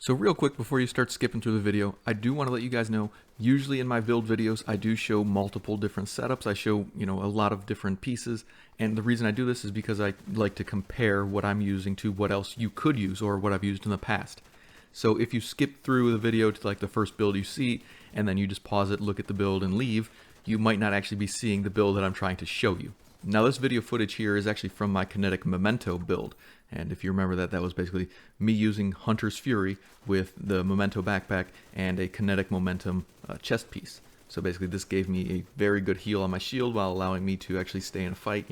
So real quick before you start skipping through the video, I do want to let you guys know, usually in my build videos, I do show multiple different setups. I show, a lot of different pieces. And the reason I do this is because I like to compare what I'm using to what else you could use or what I've used in the past. So if you skip through the video to like the first build you see, and then you just pause it, look at the build and leave, you might not actually be seeing the build that I'm trying to show you. Now this video footage here is actually from my Kinetic Memento build, and if you remember that was basically me using Hunter's Fury with the Memento backpack and a Kinetic Momentum chest piece. So basically this gave me a very good heal on my shield while allowing me to actually stay in a fight,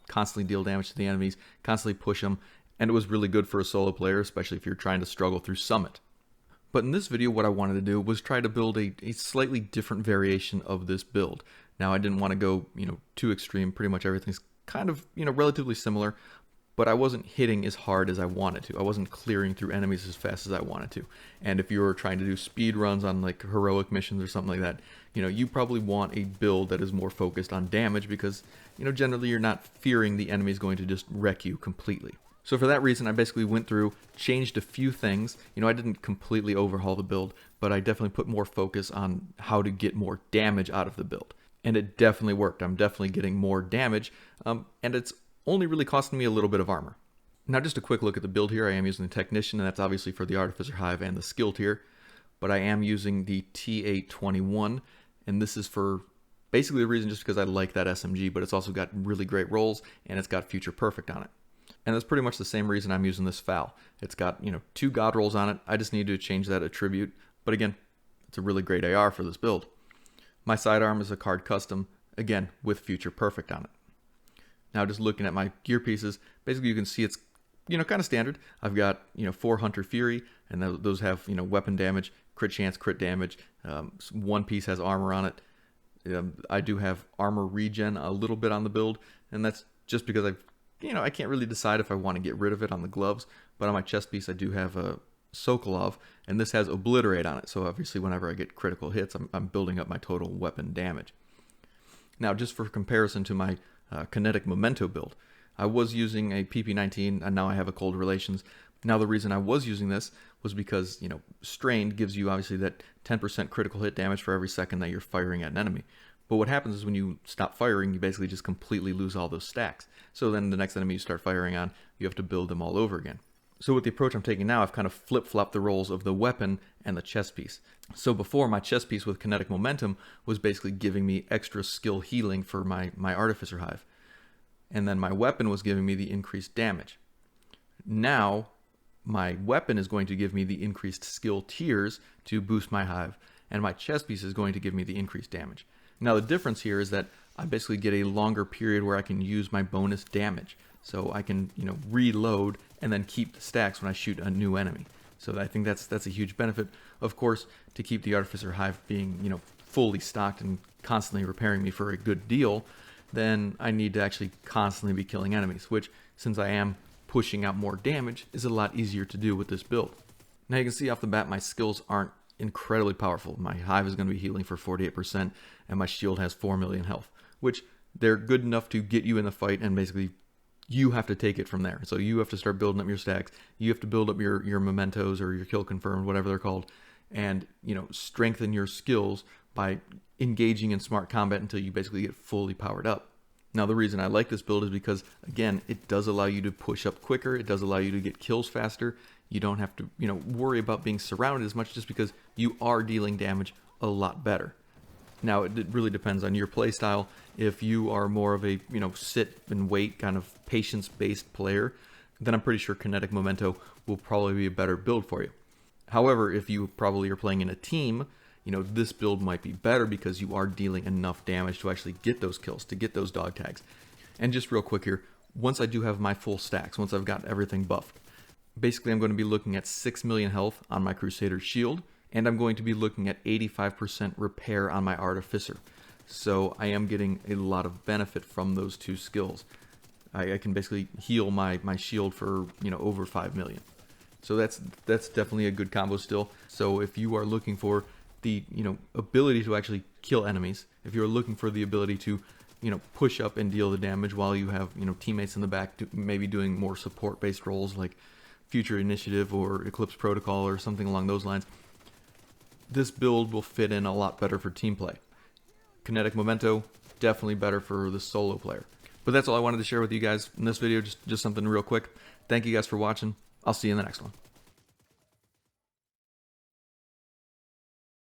constantly deal damage to the enemies, constantly push them, and it was really good for a solo player, especially if you're trying to struggle through Summit. But in this video, what I wanted to do was try to build a slightly different variation of this build. Now, I didn't want to go, too extreme. Pretty much everything's kind of, relatively similar, but I wasn't hitting as hard as I wanted to. I wasn't clearing through enemies as fast as I wanted to. And if you were trying to do speed runs on like heroic missions or something like that, you probably want a build that is more focused on damage because, generally you're not fearing the enemy is going to just wreck you completely. So for that reason, I basically went through, changed a few things. I didn't completely overhaul the build, but I definitely put more focus on how to get more damage out of the build. And it definitely worked. I'm definitely getting more damage, and it's only really costing me a little bit of armor. Now just a quick look at the build here. I am using the Technician, and that's obviously for the Artificer Hive and the skill tier, but I am using the T821, and this is for basically the reason just because I like that SMG, but it's also got really great rolls, and it's got Future Perfect on it. And that's pretty much the same reason I'm using this FAL. It's got, 2 God rolls on it. I just need to change that attribute, but again, it's a really great AR for this build. My sidearm is a card custom, again, with Future Perfect on it. Now just looking at my gear pieces, basically you can see it's, kind of standard. I've got, 4 Hunter Fury, and those have, weapon damage, crit chance, crit damage. One piece has armor on it. I do have armor regen a little bit on the build, and that's just because I can't really decide if I want to get rid of it on the gloves, but on my chest piece I do have a Sokolov, and this has obliterate on it, so obviously whenever I get critical hits, I'm building up my total weapon damage. Now just for comparison to my Kinetic Memento build, I was using a PP19, and now I have a Cold Relations. Now the reason I was using this was because, Strained gives you obviously that 10% critical hit damage for every second that you're firing at an enemy. But what happens is when you stop firing, you basically just completely lose all those stacks. So then the next enemy you start firing on, you have to build them all over again. So with the approach I'm taking now, I've kind of flip-flopped the roles of the weapon and the chest piece. So before, my chest piece with Kinetic Momentum was basically giving me extra skill healing for my Artificer Hive. And then my weapon was giving me the increased damage. Now, my weapon is going to give me the increased skill tiers to boost my Hive, and my chest piece is going to give me the increased damage. Now the difference here is that I basically get a longer period where I can use my bonus damage. So I can, reload and then keep the stacks when I shoot a new enemy. So I think that's a huge benefit. Of course, to keep the Artificer Hive being, fully stocked and constantly repairing me for a good deal, then I need to actually constantly be killing enemies, which, since I am pushing out more damage, is a lot easier to do with this build. Now you can see off the bat my skills aren't incredibly powerful. My Hive is going to be healing for 48%, and my shield has 4 million health, which they're good enough to get you in the fight, and basically you have to take it from there. So you have to start building up your stacks. You have to build up your mementos or your kill confirmed, whatever they're called, and strengthen your skills by engaging in smart combat until you basically get fully powered up. Now the reason I like this build is because, again, it does allow you to push up quicker. It does allow you to get kills faster. You don't have to, worry about being surrounded as much, just because you are dealing damage a lot better. Now, it really depends on your playstyle. If you are more of a, sit and wait kind of patience-based player, then I'm pretty sure Kinetic Memento will probably be a better build for you. However, if you probably are playing in a team, this build might be better because you are dealing enough damage to actually get those kills, to get those dog tags. And just real quick here, once I do have my full stacks, once I've got everything buffed, basically I'm going to be looking at 6 million health on my Crusader shield, and I'm going to be looking at 85% repair on my Artificer. So I am getting a lot of benefit from those two skills. I can basically heal my shield for, over 5 million. So that's definitely a good combo still. So if you are looking for the, ability to actually kill enemies, if you're looking for the ability to, push up and deal the damage while you have, teammates in the back maybe doing more support-based roles like Future Initiative or Eclipse Protocol or something along those lines, this build will fit in a lot better for team play. Kinetic Memento, definitely better for the solo player. But that's all I wanted to share with you guys in this video, just something real quick. Thank you guys for watching. I'll see you in the next one.